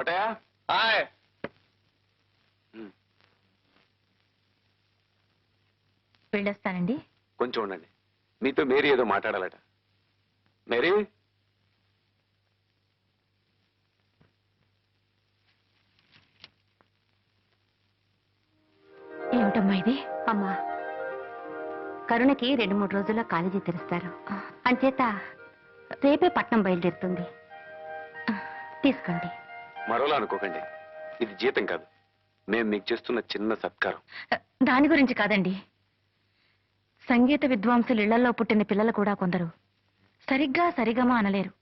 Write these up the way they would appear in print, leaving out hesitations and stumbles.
Kotaiah hi. వెళ్ళొస్తానండి. కొంచెం ఉండండి, మీతో మేరీ ఏదో మాట్లాడాలట. మేరీ, ఏమిటమ్మా ఇది? అమ్మా, కరుణకి 2-3 రోజుల్లో కాలేజీ తెరుస్తారు. అంచేత రేపే పట్నం బయలుదేరుతుంది. తీసుకోండి. మరోలా అనుకోకండి, ఇది జీతం కాదు, మేము మీకు చేస్తున్న చిన్న సత్కారం. దాని గురించి కాదండి. సంగీత విద్వాంసులు ఇళ్లలో పుట్టిన పిల్లలు కూడా కొందరు సరిగ్గా సరిగమా అనలేరు.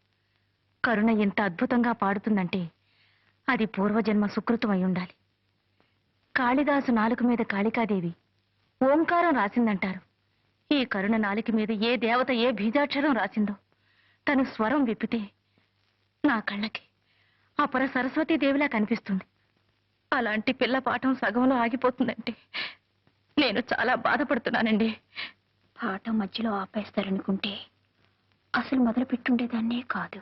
కరుణ ఎంత అద్భుతంగా పాడుతుందంటే అది పూర్వజన్మ సుకృతం అయి ఉండాలి. కాళిదాసు నాలుక మీద కాళికాదేవి ఓంకారం రాసిందంటారు. ఈ కరుణ నాలుక మీద ఏ దేవత ఏ బీజాక్షరం రాసిందో తను స్వరం విప్పితే నా కళ్ళకి అపర సరస్వతీదేవిలా కనిపిస్తుంది. అలాంటి పిల్ల పాఠం సగంలో ఆగిపోతుందంటే నేను చాలా బాధపడుతున్నానండి. పాఠం మధ్యలో ఆపేస్తారనుకుంటే అసలు మొదలు పెట్టుండేదాన్నే కాదు.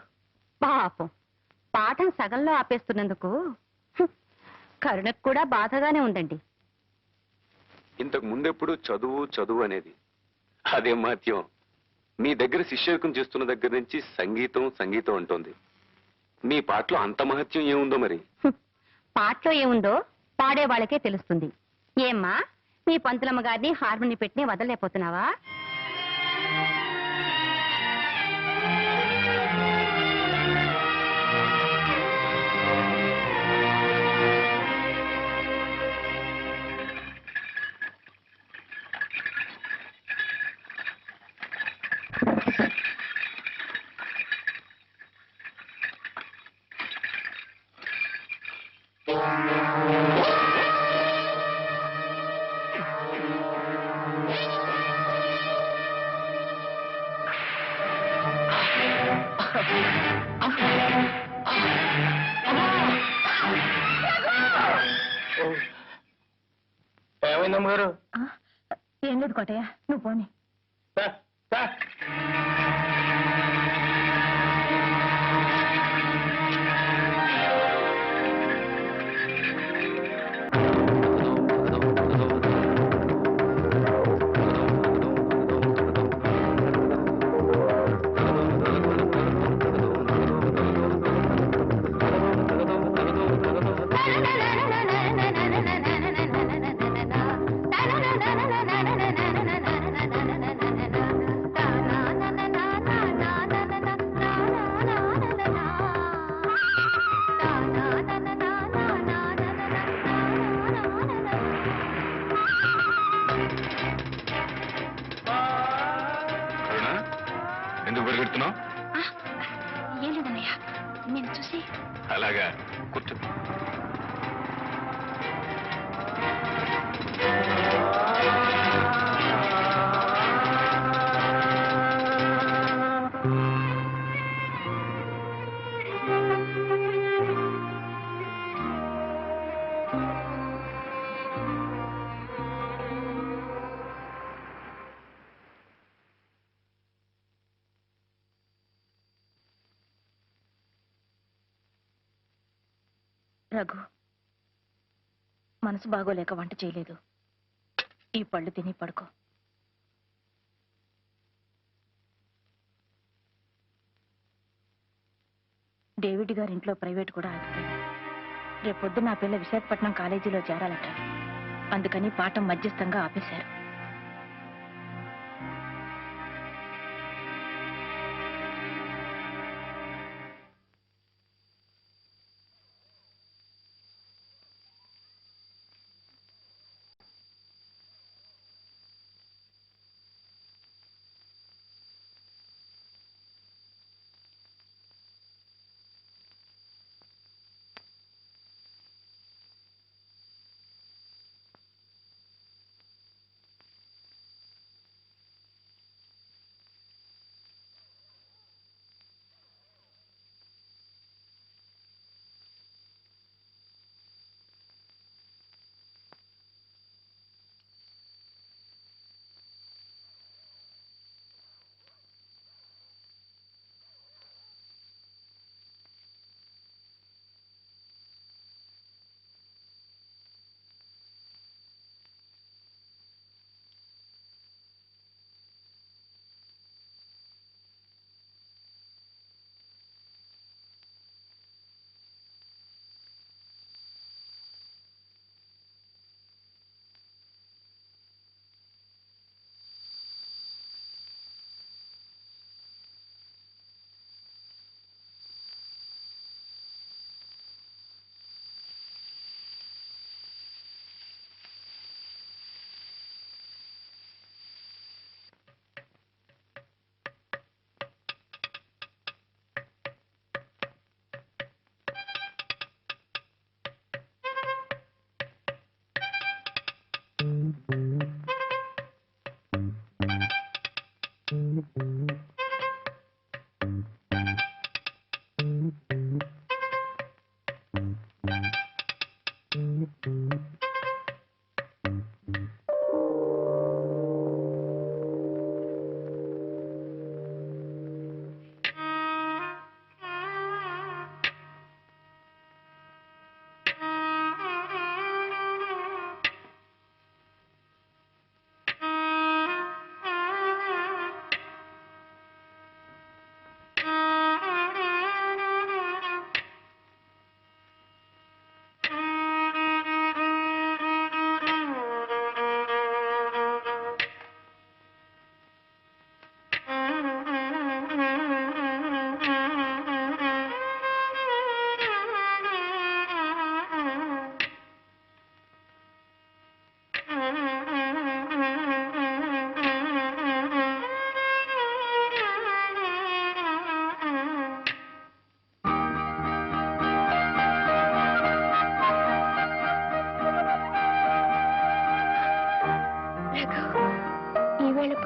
పాపం, పాఠం సగంలో ఆపేస్తున్నందుకు కరుణకు కూడా బాధగానే ఉందండి. ఇంతకు ముందెప్పుడు చదువు చదువు అనేది, అదే మహత్యం మీ దగ్గర శిష్యకం చేస్తున్న దగ్గర నుంచి సంగీతం సంగీతం అంటోంది. మీ పాటలో అంత మహత్యం ఏముందో మరి? పాటలో ఏముందో పాడే వాళ్ళకే తెలుస్తుంది. ఏమ్మా, మీ పంతులమ్మ గారిని హార్మోని పెట్టి వదలలేకపోతున్నావా? ఏమైందమ్మగారు? ఏం లేదు కోటయ్య, నువ్వు పోనీ. ఎందుకు పరిగెడుతున్నావు? ఏం లేదన్నయ్య, నేను చూసి. అలాగా, కూర్చో. రఘు, మనసు బాగోలేక వంట చేయలేదు. ఈ పళ్ళు తిని పడుకో. డేవిడ్ గారింట్లో ప్రైవేట్ కూడా ఆగిపోయింది. రేపొద్దు నా పిల్ల విశాఖపట్నం కాలేజీలో చేరాలట. అందుకని పాఠం మధ్యస్థంగా ఆపేశారు.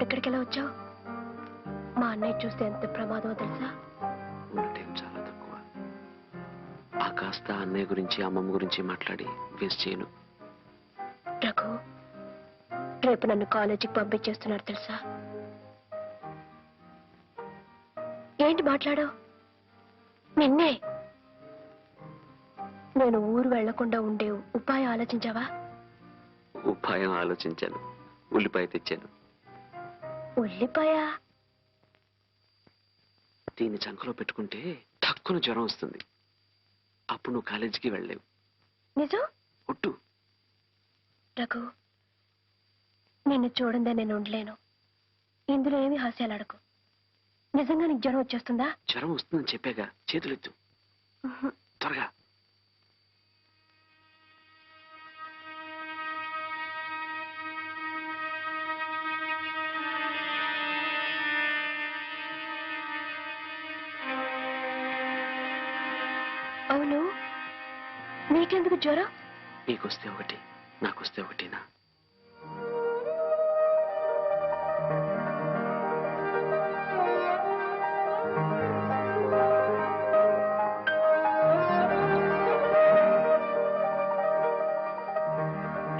ఇక్కడికి ఎలా వచ్చావు? మా అన్నయ్య చూస్తే ఎంత ప్రమాదమో తెలుసా? ఉన్న టైం చాలా తక్కువ. ఆ కాస్త అన్నయ్య గురించి అమ్మమ్మ గురించి మాట్లాడి వేస్ట్ చేయను. రఘు, రేపు నన్ను కాలేజీకి పంపించేస్తున్నారు తెలుసా? ఏంటి మాట్లాడావు? నిన్నే. నేను ఊరు వెళ్లకుండా ఉండే ఉపాయం ఆలోచించావా? ఉపాయం ఆలోచించాను. ఉల్లిపాయ తెచ్చాను. ఉల్లిపాయ? దీన్ని చంకలో పెట్టుకుంటే తక్కువ జ్వరం వస్తుంది. అప్పుడు నువ్వు కాలేజీకి వెళ్ళలేవు. నిజం? ఒట్టు. రఘు, నిన్ను చూడందే నేను ఉండలేను. ఇందులో ఏమి హాస్యాలు అడకు. నిజంగా నీకు జ్వరం వచ్చేస్తుందా? జ్వరం వస్తుందని చెప్పాగా. చేతులెత్తు త్వరగా. అవును, నీకెందుకు జ్వరం? నీకొస్తే ఒకటి, నాకొస్తే ఒకటినా?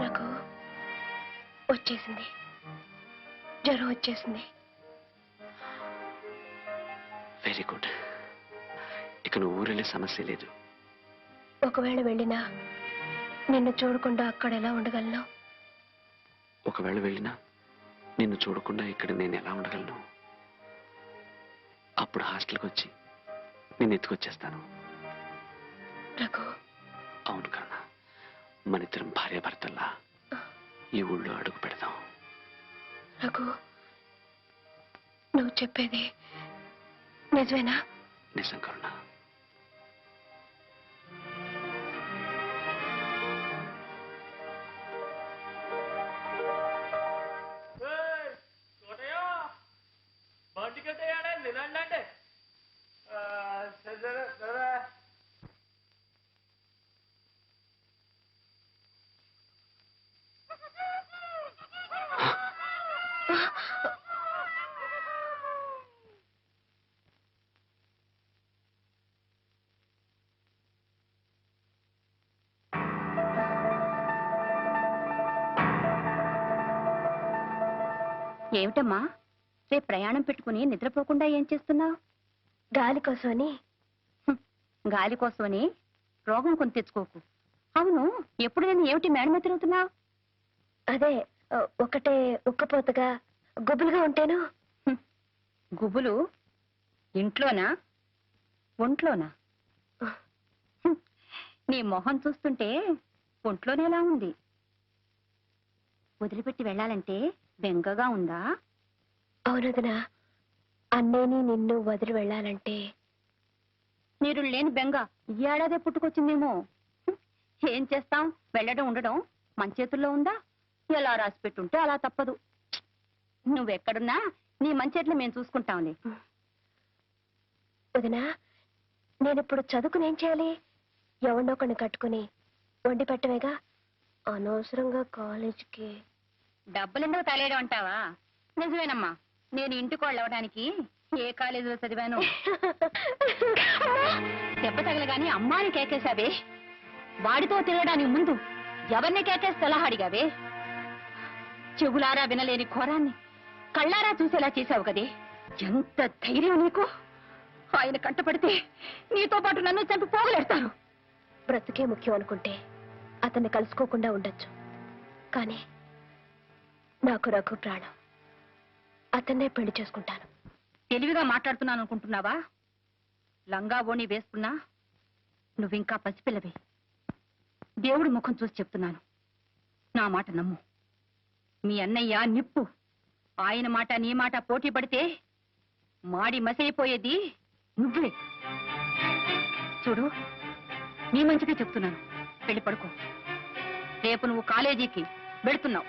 రఘు, వచ్చేసింది. జ్వరం వచ్చేసింది. Very good. ఇక నువ్వు ఊరెళ్ళే సమస్య లేదు. ఒకవేళ వెళ్ళినా నిన్ను చూడకుండా అక్కడ ఎలా ఉండగలను? ఒకవేళ వెళ్ళినా నిన్ను చూడకుండా ఇక్కడ నేను ఎలా ఉండగలను? అప్పుడు హాస్టల్కి వచ్చి నిన్ను ఎత్తుకొచ్చేస్తాను. రఘు, అవును కన్నా, మన ఇద్దరం భార్యాభర్తల్లా ఈ ఊళ్ళో అడుగు పెడదాం. రఘు, నువ్వు చెప్పేది నిజమేనా? నిజం కరుణ. ఏమిటమ్మా, రేపు ప్రయాణం పెట్టుకుని నిద్రపోకుండా ఏం చేస్తున్నావు? గాలి కోసమని. గాలి కోసమని రోగం కొని తెచ్చుకోకు. అవును, ఎప్పుడు నేను ఏమిటి మేడమ తిరుగుతున్నావు? అదే, ఒకటే ఉక్కపోతగా గుబులుగా ఉంటేను. గుబులు ఇంట్లోనా ఒంట్లోనా? నీ మొహం చూస్తుంటే ఒంట్లోనేలా ఉంది. వదిలిపెట్టి వెళ్ళాలంటే బెంగగా ఉందా? అవునదనా, అన్నేని నిన్ను వదిలి వెళ్ళాలంటే. మీరు లేని బెంగ ఈ ఏడాదే పుట్టుకొచ్చిందేమో. ఏం చేస్తాం, వెళ్ళడం ఉండడం మన చేతుల్లో ఉందా? ఎలా రాసి పెట్టుంటే అలా తప్పదు. నువ్వెక్కడున్నా నీ మంచేట్లు మేము చూసుకుంటాంలే. వదినా, నేనిప్పుడు చదువుకుని ఏం చేయాలి? ఎవరినొకడిని కట్టుకుని వండి పెట్టవేగా. అనవసరంగా కాలేజీకి డబ్బులెందుకు తలేయడం అంటావా? నిజమేనమ్మా, నేను ఇంటికోళ్ళు అవడానికి ఏ కాలేజీలో చదివాను? దెబ్బ తగలగాని అమ్మాని కేకేశావే. వాడితో తిరగడానికి ముందు ఎవరిని కేకేసి సలహా అడిగావే. చెవులారా వినలేని ఘోరాన్ని కళ్ళారా చూసేలా చేశావు కదే. ఎంత ధైర్యం నీకు! ఆయన కంటపడితే నీతో పాటు నన్ను చంపి పోగలేస్తాను. బ్రతుకే ముఖ్యం అనుకుంటే అతన్ని కలుసుకోకుండా ఉండొచ్చు. కానీ నాకు రఘు ప్రాణం. అతన్నే పెళ్లి చేసుకుంటాను. తెలివిగా మాట్లాడుతున్నాను అనుకుంటున్నావా? లంగా ఓణి వేసుకున్నా నువ్వింకా పసిపిల్లవి. దేవుడి ముఖం చూసి చెప్తున్నాను, నా మాట నమ్ము. మీ అన్నయ్య నిప్పు. ఆయన మాట నీ మాట పోటీ పడితే మాడి మసైపోయేది నువ్వే. చూడు, నీ మంచిగా చెప్తున్నాను, వెళ్ళి పడుకో. రేపు నువ్వు కాలేజీకి వెళుతున్నావు.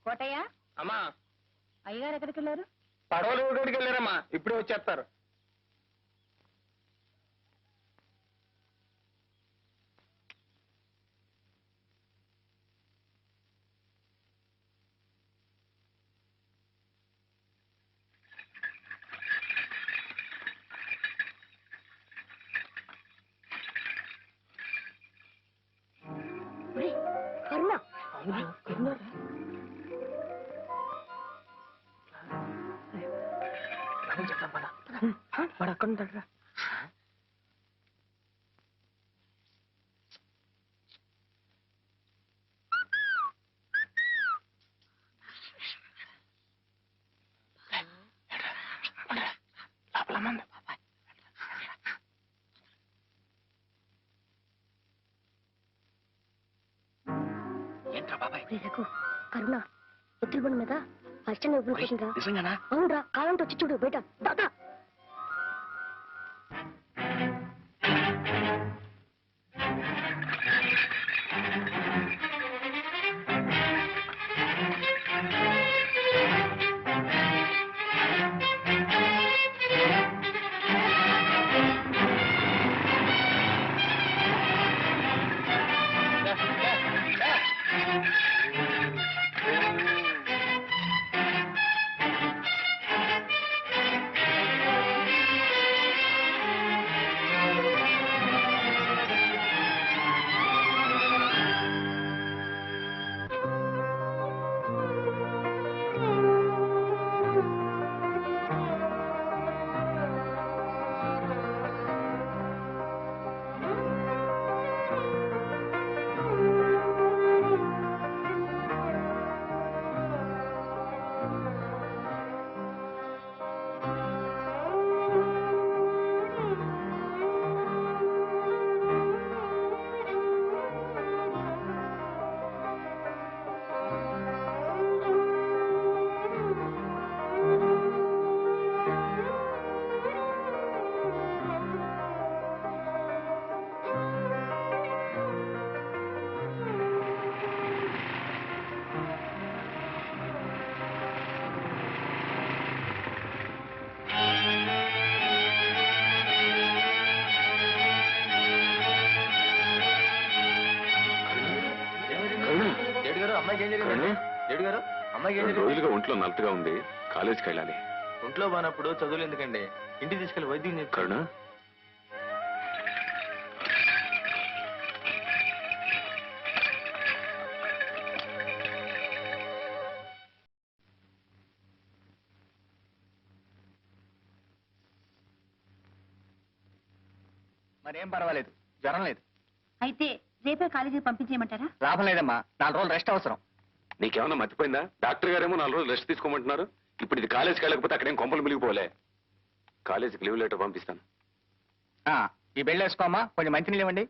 కోటయ్య, అమ్మా, అయ్యగారు ఎక్కడికి వెళ్ళారు? పడవలు ఊరికి వెళ్ళారమ్మా, ఇప్పుడే వచ్చేస్తారు. కరుణ వాడు అక్కడ ఉంటాడు. ఏంట్రా బాబాయ్? రఘు కరుణ ఎత్తుల బండి మీద అర్చన ఇవ్వనుకుంటుందా? నిజంగానా? అవునరా, కాలంతో వచ్చి చూడు బయట. దాదా రోజులుగా ఒంట్లో నలతగా ఉంది, కాలేజీకి వెళ్ళాలి. ఒంట్లో బానప్పుడు చదువులు ఎందుకండి, ఇంటికి తీసుకెళ్లి వైద్యం కరుణ, మరేం పర్వాలేదు, జ్వరం లేదు. అయితే రేపే కాలేజీకి పంపించేయమంటారా? లాభం లేదమ్మా, 4 రోజులు రెస్ట్ అవసరం. నీకేమన్నా మర్చిపోయిందా? డాక్టర్ గారేమో 4 రోజులు రెస్ట్ తీసుకోమంటున్నారు. ఇప్పుడు ఇది కాలేజీకి వెళ్ళకపోతే అక్కడేం కొంపలు మిలిగిపోలే. కాలేజీకి లీవ్ లెటర్ పంపిస్తాను. ఈ బెల్ట్ వేసుకోమ్మా, కొంచెం మంచినీళ్ళు ఇవ్వండి.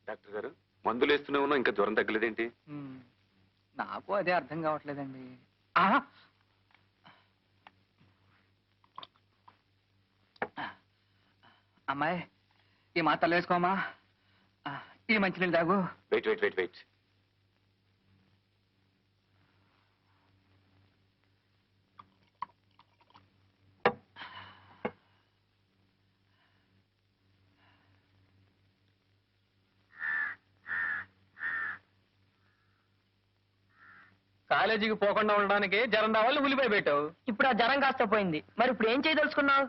డాక్టర్ గారు, మందులు వేస్తూనే ఉన్నా ఇంకా జ్వరం తగ్గలేదేంటి? నాకు అదే అర్థం కావట్లేదండి. అమ్మాయి, ఈ మాత్రలు వేసుకోమా, ఈ మంచినీళ్ళు తాగు. Wait wait wait wait. కాలేజీకి పోకుండా ఉండడానికి జ్వరం రావాలి ఉల్లిపాయ పెట్టావు. ఇప్పుడు ఆ జ్వరం కాస్త పోయింది, మరి ఇప్పుడు ఏం చేయదలుచుకున్నావు?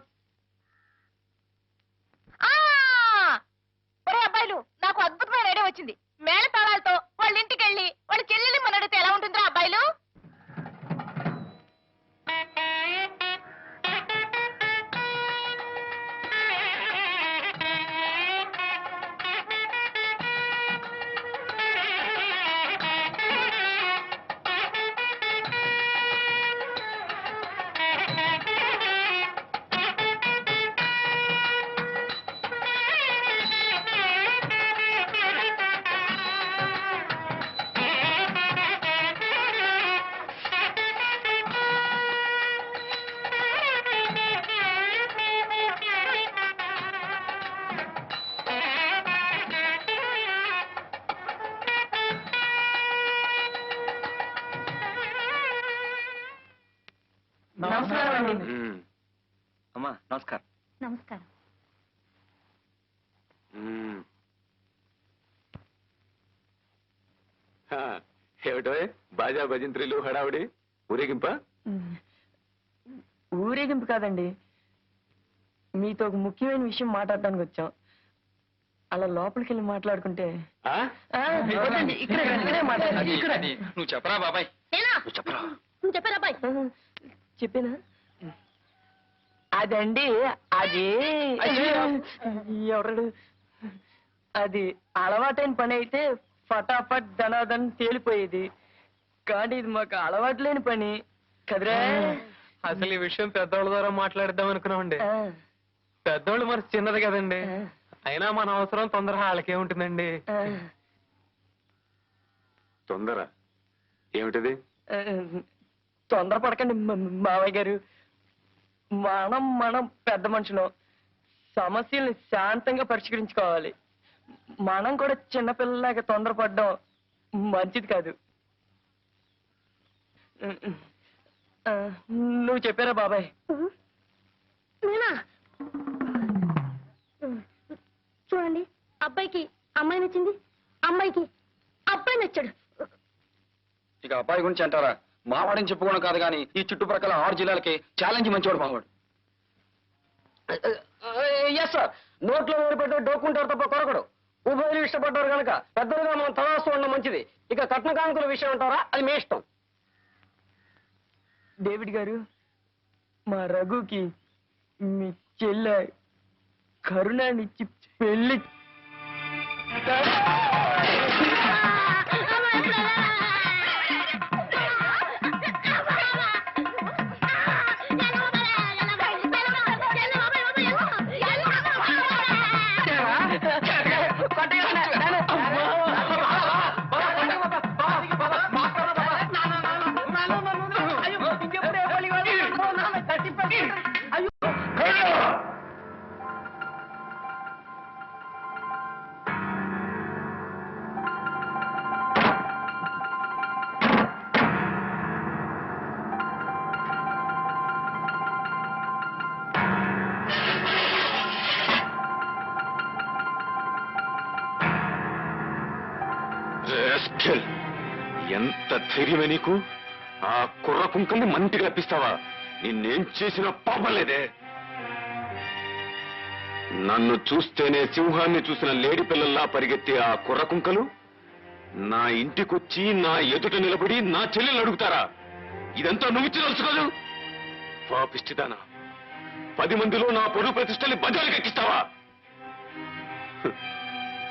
ఒరే అబ్బాయిలు, నాకు అద్భుతమైన ఐడియా వచ్చింది. మేళ తాళాలతో ఓ వాళ్ళ ఇంటికి వెళ్ళి వాళ్ళ చెల్లెలు మన అడిగితే ఎలా ఉంటుందో అబ్బాయిలు. అమ్మా నమస్కారం. నమస్కారం. ఏమిటో బాజా భజంత్రులు హడావుడి ఊరేగింప? ఊరేగింపు కాదండి, మీతో ఒక ముఖ్యమైన విషయం మాట్లాడడానికి వచ్చాం. అలా లోపలికి వెళ్ళి మాట్లాడుకుంటే నువ్వు చెప్పరా బాబాయ్? చెప్పరా అబ్బాయి? చెప్పేనా? అదండి, అది ఎవరు అది అలవాటైన పని అయితే ఫటాఫట్ ధనాధన్ తేలిపోయేది, కానీ ఇది మాకు అలవాటు లేని పని కదరా. అసలు ఈ విషయం పెద్దోళ్ళ ద్వారా మాట్లాడిద్దాం అనుకున్నామండి. పెద్దోళ్ళు మరి చిన్నది కదండి, అయినా మన అవసరం తొందర వాళ్ళకేముంటుందండి. తొందర ఏమిటిది? తొందరపడకండి మావయ్య గారు. మనం పెద్ద మనుషులు, సమస్యల్ని శాంతంగా పరిష్కరించుకోవాలి. మనం కూడా చిన్నపిల్లలాగా తొందరపడడం మంచిది కాదు. నువ్వు చెప్పారా బాబాయ్? నేనా? చూడండి, అబ్బాయికి అమ్మాయి నచ్చింది, అమ్మాయికి అబ్బాయి నచ్చాడు. ఇక అబ్బాయి గురించి అంటారా? మావాడని చెప్పుకోవడం కాదు కానీ ఈ చుట్టుప్రక్కల 6 జిల్లాలకి ఛాలెంజ్ మంచివాడు మావాడు. ఎస్ సార్, నోట్లో ఊరిపెట్టే డోక్కుంటారు తప్ప కొరకడు. ఉభయలు ఇష్టపడ్డారు కనుక పెద్దలుగా మనం తలాస్తూ ఉండడం మంచిది. ఇక కట్న కానుకల విషయం అంటారా, అది మీ ఇష్టం. డేవిడ్ గారు, మా రఘుకి మీ చెల్లె కరుణానిచ్చి పెళ్లి ఎంత ధైర్యమే నీకు? ఆ కుర్ర కుంకల్ని మంటికి రప్పిస్తావా? నిన్నేం చేసినా పాపలేదే. నన్ను చూస్తేనే సింహాన్ని చూసిన లేడి పిల్లల్లా పరిగెత్తే ఆ కుర్ర కుంకలు నా ఇంటికొచ్చి నా ఎదుట నిలబడి నా చెల్లెలు అడుగుతారా? ఇదంతా నువ్వు తెలుసుకోదు. పాపిష్టిదానా, 10 మందిలో నా పొరుగు ప్రతిష్టల్ని బజారుకి ఎక్కిస్తావా?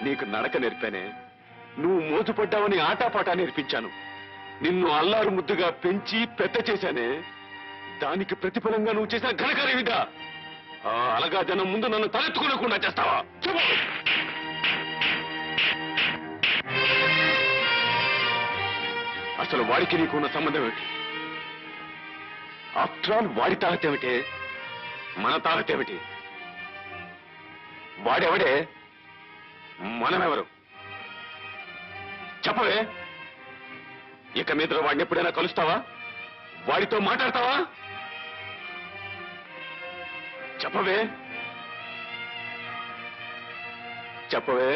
నీకు నడక నేర్పానే, నువ్వు మోజుపడ్డావని ఆటాపాటా నేర్పించాను. నిన్ను అల్లారు ముద్దుగా పెంచి పెద్ద చేశానే, దానికి ప్రతిఫలంగా నువ్వు చేసిన ఘనకార్యమిదా? ఆ అలగా జనం ముందు నన్ను తలెత్తుకోకుండా చేస్తావా? అసలు వాడికి నీకున్న సంబంధం ఏమిటి? ఆఫ్టర్ ఆల్ వాడి తాగతేమిటే, మన తాగతేమిటి? వాడెవడే, మనమెవరు? చెప్పవే. ఇక మీద వాడిని ఎప్పుడైనా కలుస్తావా? వాడితో మాట్లాడతావా? చెప్పవే, చెప్పవే,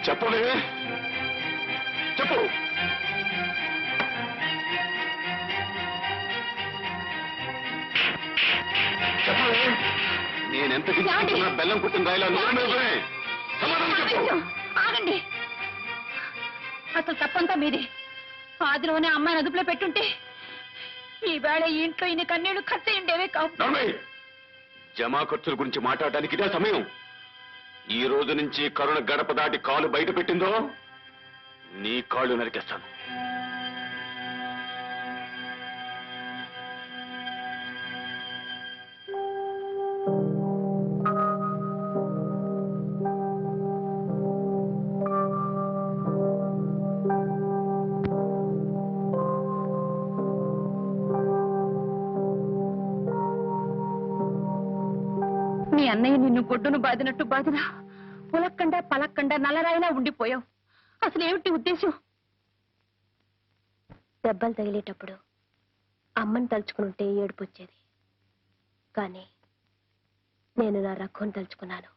చెప్పవే, చెప్పు. చెప్పవే. నేనెంత గిచ్చుకున్నా బెల్లం కుట్టిన రాయిలా నోరు మీద సమాధానం చెప్పు. ఆగండి. అసలు తప్పంతా మీది. ఆదిలోనే అమ్మాయిని అదుపులో పెట్టుంటే ఈవేళ ఈ ఇంట్లో ఇన్ని కన్నీళ్లు ఖర్చు ఉండేవే కావు. జమా ఖర్చుల గురించి మాట్లాడడానికి ఇదే సమయం. ఈ రోజు నుంచి కరుణ గడప దాటి కాలు బయట పెట్టిందో నీ కాళ్ళు నరికేస్తాను. మీ అన్నయ్య నిన్ను గొడ్డును బాదినట్టు బాదినా పులక్కండా పలక్కండా నల్లరాయిలా ఉండిపోయావు. అసలు ఏమిటి ఉద్దేశం? దెబ్బలు తగిలేటప్పుడు అమ్మని తలుచుకుంటే ఏడుపు వచ్చేది. కానీ నేను నా రఘుని తలుచుకున్నాను.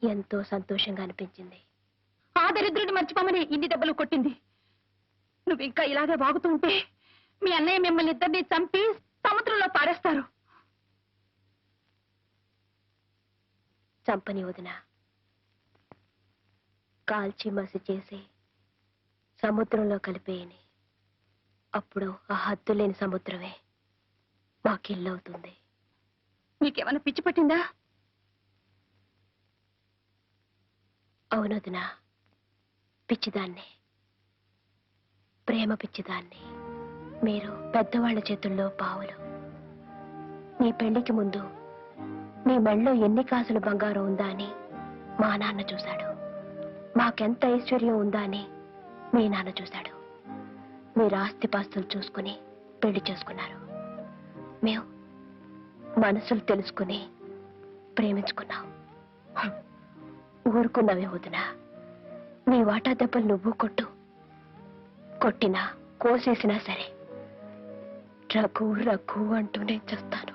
ఎంతో సంతోషంగా అనిపించింది. ఆ దరిద్రుడిని మర్చిపోమని ఇన్ని దెబ్బలు కొట్టింది. నువ్వు ఇంకా ఇలాగే వాగుతుంటే మీ అన్నయ్య మిమ్మల్ని ఇద్దరిని చంపి సముద్రంలో పారేస్తారు. చంపని వదిన, కాల్చి మసి చేసి సముద్రంలో కలిపేయని. అప్పుడు ఆ హద్దు లేని సముద్రమే మాకిల్లు అవుతుంది. నీకేమైనా పిచ్చి పట్టిందా? అవునొదినా, పిచ్చిదాన్ని, ప్రేమ పిచ్చిదాన్ని. మీరు పెద్దవాళ్ల చేతుల్లో పావులు. నీ పెళ్లికి ముందు నీ మెళ్ళో ఎన్ని కాసులు బంగారం ఉందా అని మా నాన్న చూశాడు. మాకెంత ఐశ్వర్యం ఉందా అని మీ నాన్న చూశాడు. మీరు ఆస్తిపాస్తులు చూసుకుని పెళ్లి చేసుకున్నారు. మేము మనసులు తెలుసుకుని ప్రేమించుకున్నాం. ఊరుకున్నావే వదినా. నీ వాటా దెబ్బలు నువ్వు కొట్టు. కొట్టినా కోసేసినా సరే రఘు రఘు అంటూనే చేస్తాను.